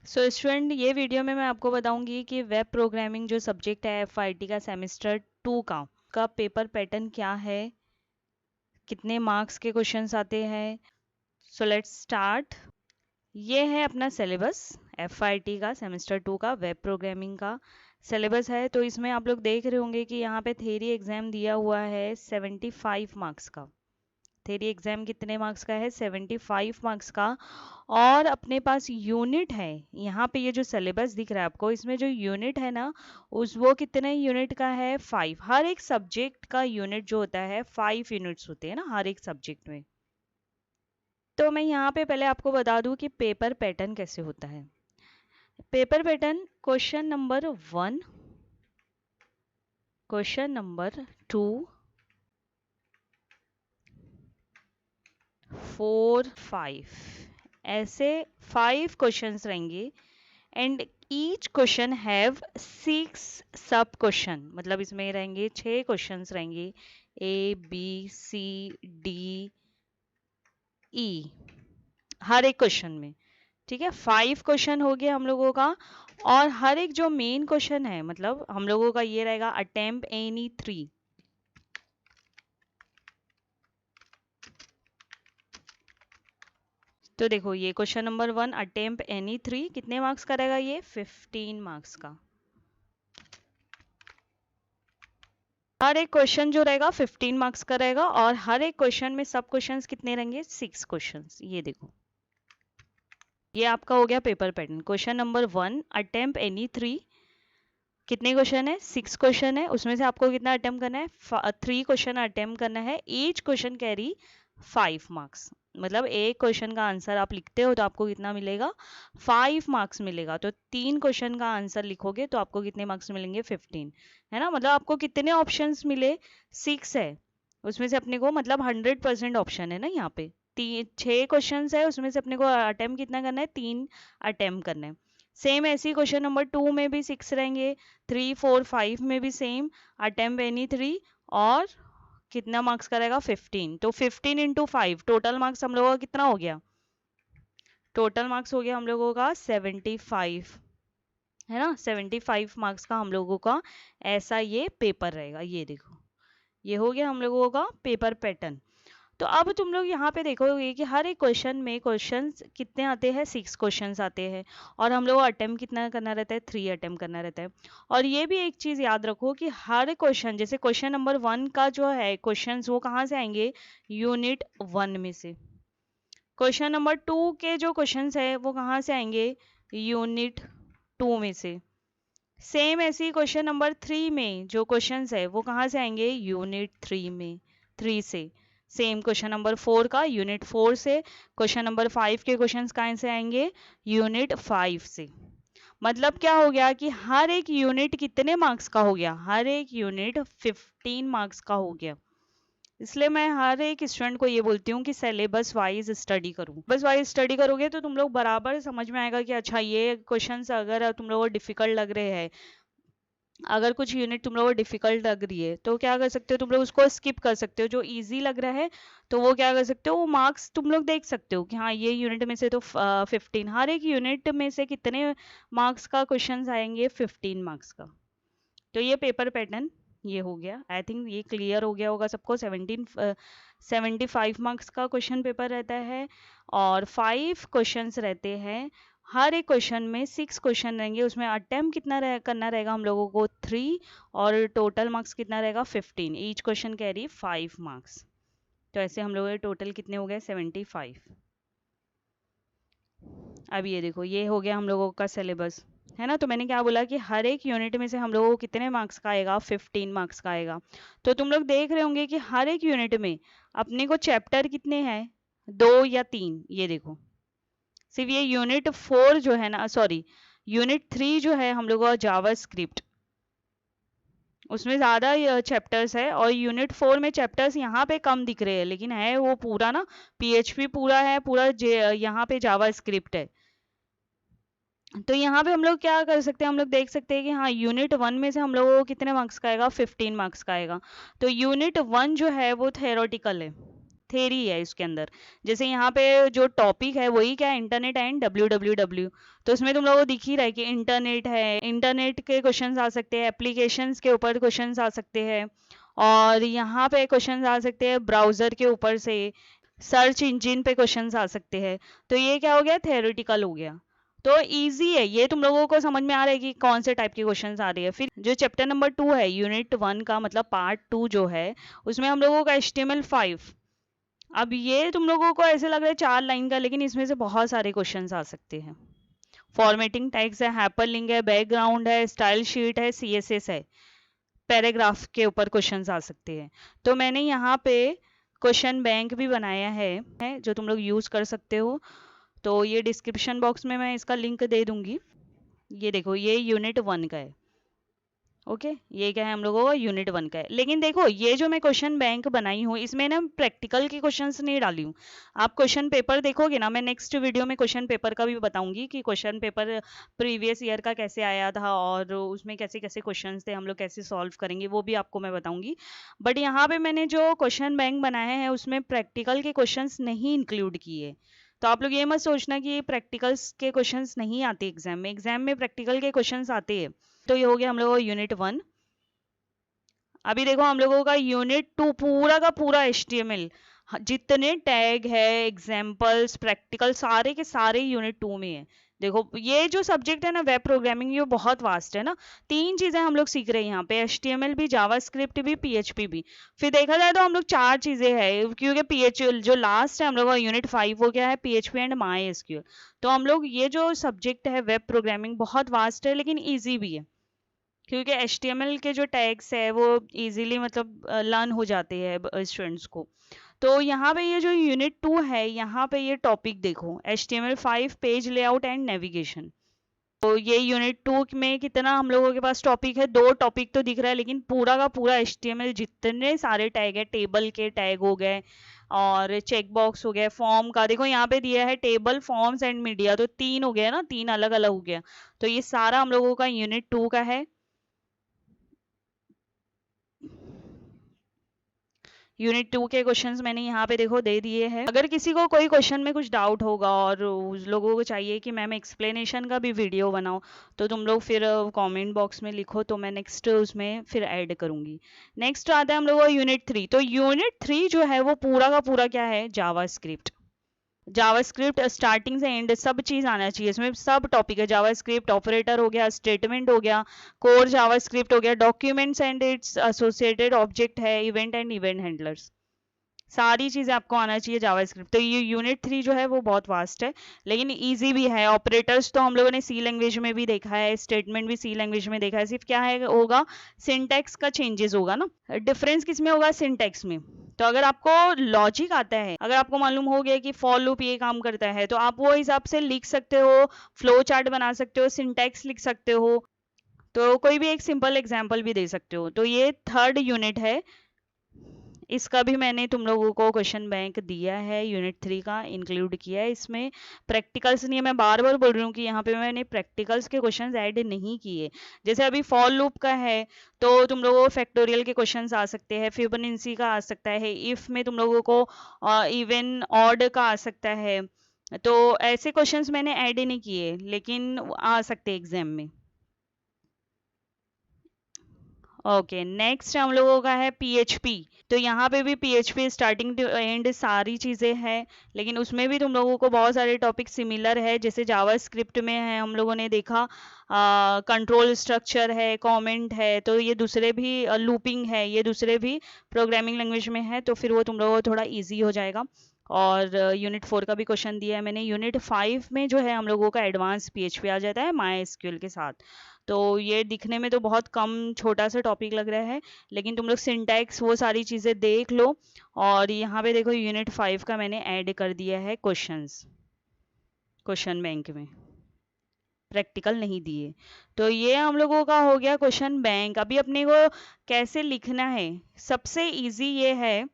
So student, ये video में मैं आपको बताऊंगी कि वेब प्रोग्रामिंग जो सब्जेक्ट है एफआईटी का सेमेस्टर 2 का पेपर पैटर्न क्या है, कितने मार्क्स के क्वेश्चंस आते हैं। So let's start. ये है अपना सिलेबस, एफआईटी का सेमेस्टर 2 का वेब प्रोग्रामिंग का सिलेबस है। तो इसमें आप लोग देख रहे होंगे कि यहाँ पे थ्योरी एग्जाम दिया हुआ है 75 मार्क्स का। थ्योरी एग्जाम कितने मार्क्स का है? 75 मार्क्स का। और अपने पास यूनिट है, यहाँ पे ये जो सिलेबस दिख रहा है आपको, इसमें जो यूनिट है ना, उस वो कितने यूनिट का है? 5। हर एक सब्जेक्ट का यूनिट जो होता है 5 यूनिट्स होते हैं ना हर एक सब्जेक्ट में। तो मैं यहाँ पे पहले आपको बता दूं कि पेपर पैटर्न कैसे होता है। Paper pattern: question number 1, question number 2, 4, 5, ऐसे 5 क्वेश्चंस रहेंगे। एंड ईच क्वेश्चन हैव 6 सब क्वेश्चन, मतलब इसमें रहेंगे 6 क्वेश्चंस रहेंगे, A B C D E, हर एक क्वेश्चन में। ठीक है, 5 क्वेश्चन हो गए हम लोगों का। और हर एक जो मेन क्वेश्चन है, मतलब हम लोगों का ये रहेगा अटेम्प्ट एनी 3। तो देखो, ये क्वेश्चन नंबर 1 अटेम्प्ट एनी 3 कितने मार्क्स का रहेगा? ये 15 मार्क्स का। हर एक क्वेश्चन जो रहेगा 15 मार्क्स का रहेगा। और हर एक क्वेश्चन में सब क्वेश्चंस कितने रहेंगे? 6 क्वेश्चंस। ये देखो, ये आपका हो गया paper pattern. Question number 1 attempt any 3, कितने क्वेश्चन है? 6 क्वेश्चन है। उसमें से आपको कितना अटेम्प्ट करना है? 3 क्वेश्चन अटेम्प्ट करना है। Each question carry 5 marks. मतलब एक क्वेश्चन का आंसर आप लिखते हो तो आपको कितना मिलेगा? 5 मार्क्स मिलेगा। तो 3 क्वेश्चन का आंसर लिखोगे तो आपको कितने मार्क्स मिलेंगे? 15, है ना। मतलब आपको कितने ऑप्शंस मिले? 6 है। उसमें से अपने को, मतलब 100% ऑप्शन है ना यहाँ पे। 6 क्वेश्चन है, उसमें से अपने को अटेम्प्ट कितना करना है? 3 अटेम्प्ट करना है। सेम ऐसी क्वेश्चन नंबर 2 में भी 6 रहेंगे, 3, 4, 5 में भी सेम अटेम्प्ट एनी 3। और कितना मार्क्स का रहेगा? 15। तो 15 इंटू 5, टोटल मार्क्स हम लोगों का कितना हो गया? टोटल मार्क्स हो गया हम लोगों का 75, है ना। 75 मार्क्स का हम लोगों का ऐसा ये पेपर रहेगा। ये देखो, ये हो गया हम लोगों का पेपर पैटर्न। तो अब तुम लोग यहाँ पे देखोगे कि हर एक क्वेश्चन में क्वेश्चंस कितने आते हैं? 6 क्वेश्चंस आते हैं। और हम लोग को अटेम्प्ट कितना करना रहता है? 3 अटेम्प्ट करना रहता है। और ये भी एक चीज़ याद रखो कि हर क्वेश्चन, जैसे क्वेश्चन नंबर 1 का जो है क्वेश्चंस, वो कहाँ से आएंगे? यूनिट 1 में से। क्वेश्चन नंबर 2 के जो क्वेश्चंस है वो कहाँ से आएंगे? यूनिट 2 में से। सेम ऐसी क्वेश्चन नंबर 3 में जो क्वेश्चंस है वो कहाँ से आएंगे? यूनिट 3 में, 3 से। सेम क्वेश्चन नंबर 4 का यूनिट 4 से। क्वेश्चन नंबर 5 के क्वेश्चंस कहाँ से आएंगे? यूनिट 5 से। मतलब क्या हो गया कि हर एक यूनिट कितने मार्क्स का हो गया? हर एक यूनिट 15 मार्क्स का हो गया। इसलिए मैं हर एक स्टूडेंट को ये बोलती हूँ कि सिलेबस वाइज स्टडी करो। बस वाइज स्टडी करोगे तो तुम लोग बराबर समझ में आएगा कि अच्छा, ये क्वेश्चंस अगर तुम लोगों को डिफिकल्ट लग रहे हैं, अगर कुछ यूनिट तुम लोगों को डिफिकल्ट लग रही है, तो क्या कर सकते हो? तुम लोग उसको स्किप कर सकते हो। जो इजी लग रहा है तो वो क्या कर सकते हो? वो मार्क्स तुम लोग देख सकते हो कि हाँ, ये यूनिट में से तो 15, हर एक यूनिट में से कितने मार्क्स का क्वेश्चन आएंगे? 15 मार्क्स का। तो ये पेपर पैटर्न ये हो गया। आई थिंक ये क्लियर हो गया होगा सबको। 75 मार्क्स का क्वेश्चन पेपर रहता है और 5 क्वेश्चंस रहते हैं। हर एक क्वेश्चन में 6 क्वेश्चन रहेंगे। उसमें अटेम्प्ट कितना करना रहेगा हम लोगों को? 3। और टोटल मार्क्स कितना रहेगा? 15। Each question carry 5 marks. तो ऐसे हम लोगों के टोटल कितने हो गए? 75। अब ये देखो, ये हो गया हम लोगों का सिलेबस, है ना। तो मैंने क्या बोला कि हर एक यूनिट में से हम लोगों को कितने मार्क्स का आएगा? 15 मार्क्स का आएगा। तो तुम लोग देख रहे होंगे कि हर एक यूनिट में अपने को चैप्टर कितने हैं? 2 या 3। ये देखो, सिर्फ ये यूनिट 4 जो है ना, सॉरी, यूनिट 3 जो है हम लोगों का जावा स्क्रिप्ट, उसमें ज़्यादा चैप्टर्स है। और यूनिट 4 में चैप्टर्स यहाँ पे कम दिख रहे हैं, लेकिन है वो पूरा ना, पीएचपी पूरा है, पूरा यहाँ पे जावा स्क्रिप्ट है। तो यहाँ पे हम लोग क्या कर सकते हैं? हम लोग देख सकते हैं कि हाँ, यूनिट 1 में से हम लोगों को कितने मार्क्स का आएगा? 15 मार्क्स का आएगा। तो यूनिट 1 जो है वो थेरोटिकल है, थेरी है इसके अंदर। जैसे यहाँ पे जो टॉपिक है वही क्या है, इंटरनेट एंड www। तो उसमें तुम लोगों को दिख ही रहा है कि इंटरनेट है, इंटरनेट के क्वेश्चंस आ सकते हैं, एप्लीकेशंस के ऊपर क्वेश्चंस आ सकते हैं, और यहाँ पे क्वेश्चंस आ सकते हैं ब्राउजर के ऊपर से, सर्च इंजन पे क्वेश्चंस आ सकते हैं। तो ये क्या हो गया, थ्योरेटिकल हो गया। तो इजी है ये, तुम लोगों को समझ में आ रहा है कि कौन से टाइप के क्वेश्चंस आ रही है। फिर जो चैप्टर नंबर 2 है, यूनिट 1 का मतलब पार्ट 2 जो है, उसमें हम लोगों का HTML5। अब ये तुम लोगों को ऐसे लग रहा है 4 लाइन का, लेकिन इसमें से बहुत सारे क्वेश्चंस आ सकते हैं। फॉर्मेटिंग टैग्स है, हाइपरलिंक है, बैकग्राउंड है, स्टाइल शीट है, CSS है, पैराग्राफ के ऊपर क्वेश्चंस आ सकते हैं। तो मैंने यहाँ पे क्वेश्चन बैंक भी बनाया है जो तुम लोग यूज कर सकते हो। तो ये डिस्क्रिप्शन बॉक्स में मैं इसका लिंक दे दूंगी। ये देखो, ये यूनिट 1 का है। ओके, ये क्या है, हम लोगों को यूनिट 1 का है। लेकिन देखो, ये जो मैं क्वेश्चन बैंक बनाई हूँ, इसमें ना प्रैक्टिकल के क्वेश्चंस नहीं डाली हूँ। आप क्वेश्चन पेपर देखोगे ना, मैं नेक्स्ट वीडियो में क्वेश्चन पेपर का भी बताऊंगी कि क्वेश्चन पेपर प्रीवियस ईयर का कैसे आया था और उसमें कैसे कैसे क्वेश्चंस थे, हम लोग कैसे सॉल्व करेंगे, वो भी आपको मैं बताऊंगी। बट यहाँ पे मैंने जो क्वेश्चन बैंक बनाए हैं उसमें प्रैक्टिकल के क्वेश्चन नहीं इंक्लूड किए। तो आप लोग ये मत सोचना कि प्रैक्टिकल्स के क्वेश्चंस नहीं आते एग्जाम में, एग्जाम में प्रैक्टिकल के क्वेश्चंस आते हैं। तो ये हो गया हम लोगों को यूनिट 1। अभी देखो, हम लोगों का यूनिट 2 पूरा का पूरा HTML, जितने टैग है, एग्जाम्पल्स, प्रैक्टिकल, सारे के सारे यूनिट 2 में है। देखो, ये जो सब्जेक्ट है ना, वेब प्रोग्रामिंग, ये बहुत वास्ट है ना। 3 चीजें हम लोग सीख रहे हैं यहाँ पे, HTML भी, जावास्क्रिप्ट भी, PHP भी। फिर देखा जाए तो हम लोग 4 चीजें हैं, क्योंकि PHP जो लास्ट है हम लोग का यूनिट 5 वो क्या है, PHP एंड MySQL। तो हम लोग ये जो सब्जेक्ट है वेब प्रोग्रामिंग बहुत वास्ट है, लेकिन ईजी भी है, क्योंकि HTML के जो टैग्स है वो इजीली मतलब लर्न हो जाते हैं स्टूडेंट्स को। तो यहाँ पे ये जो यूनिट 2 है, यहाँ पे ये टॉपिक देखो, HTML5 page layout and navigation. तो ये यूनिट 2 में कितना हम लोगों के पास टॉपिक है, 2 टॉपिक तो दिख रहा है, लेकिन पूरा का पूरा HTML जितने सारे टैग है, टेबल के टैग हो गए और चेक बॉक्स हो गया, फॉर्म का देखो यहाँ पे दिया है, टेबल, फॉर्म्स एंड मीडिया, तो 3 हो गया ना, 3 अलग अलग हो गया। तो ये सारा हम लोगों का यूनिट 2 का है। यूनिट 2 के क्वेश्चंस मैंने यहाँ पे देखो दे दिए हैं। अगर किसी को कोई क्वेश्चन में कुछ डाउट होगा और उस लोगों को चाहिए कि मैम एक्सप्लेनेशन का भी वीडियो बनाओ, तो तुम लोग फिर कमेंट बॉक्स में लिखो, तो मैं नेक्स्ट उसमें फिर ऐड करूंगी। नेक्स्ट आता है हम लोग यूनिट 3। तो यूनिट 3 जो है वो पूरा का पूरा क्या है, जावास्क्रिप्ट। जावास्क्रिप्ट स्टार्टिंग से एंड सब चीज आना चाहिए इसमें, सब टॉपिक है। जावास्क्रिप्ट ऑपरेटर हो गया, स्टेटमेंट हो गया, कोर जावास्क्रिप्ट हो गया, documents and it's associated object है, इवेंट एंड इवेंट हैंडलर्स, सारी चीजें आपको आना चाहिए जावास्क्रिप्ट। तो ये यूनिट 3 जो है वो बहुत वास्ट है, लेकिन इजी भी है। ऑपरेटर्स तो हम लोगों ने सी लैंग्वेज में भी देखा है, स्टेटमेंट भी सी लैंग्वेज में देखा है, सिर्फ क्या है होगा, सिंटैक्स का चेंजेस होगा ना। डिफरेंस किस में होगा, सिंटैक्स में। तो अगर आपको लॉजिक आता है, अगर आपको मालूम हो गया कि फॉर लूप ये काम करता है, तो आप वो हिसाब से लिख सकते हो, फ्लो चार्ट बना सकते हो, सिंटैक्स लिख सकते हो। तो कोई भी एक सिंपल एग्जांपल भी दे सकते हो। तो ये 3rd यूनिट है, इसका भी मैंने तुम लोगों को क्वेश्चन बैंक दिया है, यूनिट 3 का इंक्लूड किया है इसमें। प्रैक्टिकल्स नहीं है, मैं बार बार बोल रही हूँ कि यहाँ पे मैंने प्रैक्टिकल्स के क्वेश्चंस ऐड नहीं किए। जैसे अभी फॉर लूप का है, तो तुम लोगों को फैक्टोरियल के क्वेश्चंस आ सकते हैं, फिबोनाची का आ सकता है, इफ में तुम लोगों को इवन ऑड का आ सकता है। तो ऐसे क्वेश्चंस मैंने ऐड नहीं किए, लेकिन आ सकते एग्जाम में। ओके, नेक्स्ट हम लोगों का है PHP। तो यहाँ पे भी PHP स्टार्टिंग टू एंड सारी चीज़ें हैं, लेकिन उसमें भी तुम लोगों को बहुत सारे टॉपिक सिमिलर है। जैसे जावास्क्रिप्ट में है, हम लोगों ने देखा कंट्रोल स्ट्रक्चर है, कमेंट है, तो ये दूसरे भी लूपिंग है, ये दूसरे भी प्रोग्रामिंग लैंग्वेज में है, तो फिर वो तुम लोगों को थोड़ा ईजी हो जाएगा। और यूनिट 4 का भी क्वेश्चन दिया है मैंने। यूनिट 5 में जो है हम लोगों का एडवांस PHP आ जाता है MySQL के साथ। तो ये दिखने में तो बहुत कम छोटा सा टॉपिक लग रहा है, लेकिन तुम लोग सिंटैक्स वो सारी चीज़ें देख लो। और यहाँ पे देखो, यूनिट 5 का मैंने ऐड कर दिया है क्वेश्चंस क्वेश्चन बैंक में, प्रैक्टिकल नहीं दिए। तो ये हम लोगों का हो गया क्वेश्चन बैंक। अभी अपने को कैसे लिखना है, सबसे इजी ये है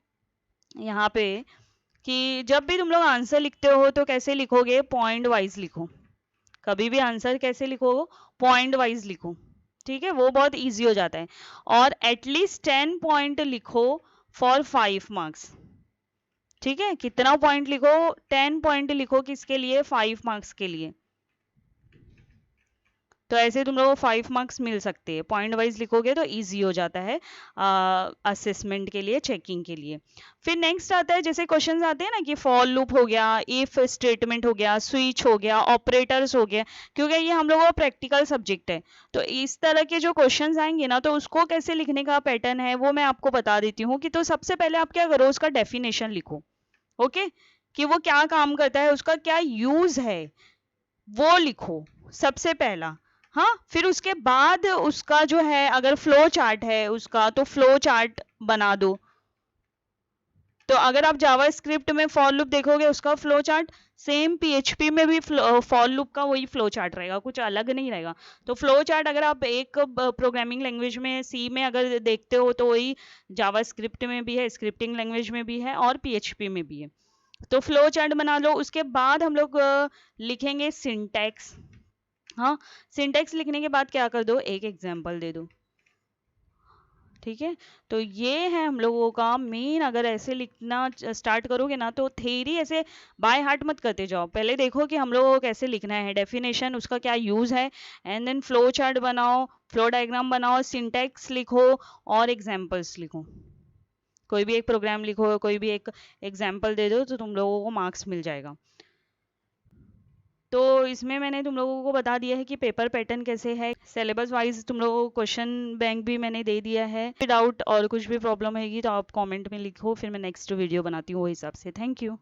यहाँ पे कि जब भी तुम लोग आंसर लिखते हो तो कैसे लिखोगे, पॉइंट वाइज लिखो। कभी भी आंसर कैसे लिखो, पॉइंट वाइज लिखो, ठीक है, वो बहुत इजी हो जाता है। और एटलीस्ट 10 पॉइंट लिखो फॉर 5 मार्क्स, ठीक है, कितना पॉइंट लिखो, 10 पॉइंट लिखो, किसके लिए, 5 मार्क्स के लिए। तो ऐसे तुम लोगों को 5 मार्क्स मिल सकते हैं, पॉइंट वाइज लिखोगे तो इजी हो जाता है असेसमेंट के लिए, चेकिंग के लिए। फिर नेक्स्ट आता है, जैसे क्वेश्चंस आते हैं ना कि फॉर लूप हो गया, इफ स्टेटमेंट हो गया, स्विच हो गया, ऑपरेटर्स हो गया, क्योंकि ये हम लोगों का प्रैक्टिकल सब्जेक्ट है। तो इस तरह के जो क्वेश्चंस आएंगे ना, तो उसको कैसे लिखने का पैटर्न है वो मैं आपको बता देती हूँ। कि तो सबसे पहले आप क्या करो, उसका डेफिनेशन लिखो। ओके, कि वो क्या काम करता है, उसका क्या यूज है, वो लिखो सबसे पहला। हाँ, फिर उसके बाद उसका जो है, अगर फ्लो चार्ट है उसका, तो फ्लो चार्ट बना दो। तो अगर आप जावा स्क्रिप्ट में फॉर लूप देखोगे, उसका फ्लो चार्ट सेम पीएचपी में भी फॉर लूप का वही फ्लो चार्ट रहेगा, कुछ अलग नहीं रहेगा। तो फ्लो चार्ट अगर आप एक प्रोग्रामिंग लैंग्वेज में, सी में अगर देखते हो, तो वही जावा स्क्रिप्ट में भी है, स्क्रिप्टिंग लैंग्वेज में भी है, और पीएचपी में भी है। तो फ्लो चार्ट बना लो। उसके बाद हम लोग लिखेंगे सिंटैक्स। हाँ, सिंटैक्स लिखने के बाद क्या कर दो, एक एग्जाम्पल दे दो। ठीक है, तो ये है हम लोगों का मेन। अगर ऐसे लिखना स्टार्ट करोगे ना, तो थेरी ऐसे बाय हार्ट मत करते जाओ, पहले देखो कि हम लोगों को कैसे लिखना है, डेफिनेशन उसका क्या यूज है, एंड देन फ्लो चार्ट बनाओ, फ्लो डायग्राम बनाओ, सिंटैक्स लिखो, और एग्जाम्पल्स लिखो। कोई भी एक प्रोग्राम लिखो, कोई भी एक एग्जाम्पल दे दो, तो तुम लोगों को मार्क्स मिल जाएगा। तो इसमें मैंने तुम लोगों को बता दिया है कि पेपर पैटर्न कैसे है, सिलेबस वाइज तुम लोगों को क्वेश्चन बैंक भी मैंने दे दिया है। डाउट और कुछ भी प्रॉब्लम हैगी तो आप कमेंट में लिखो, फिर मैं नेक्स्ट वीडियो बनाती हूँ वो हिसाब से। Thank you.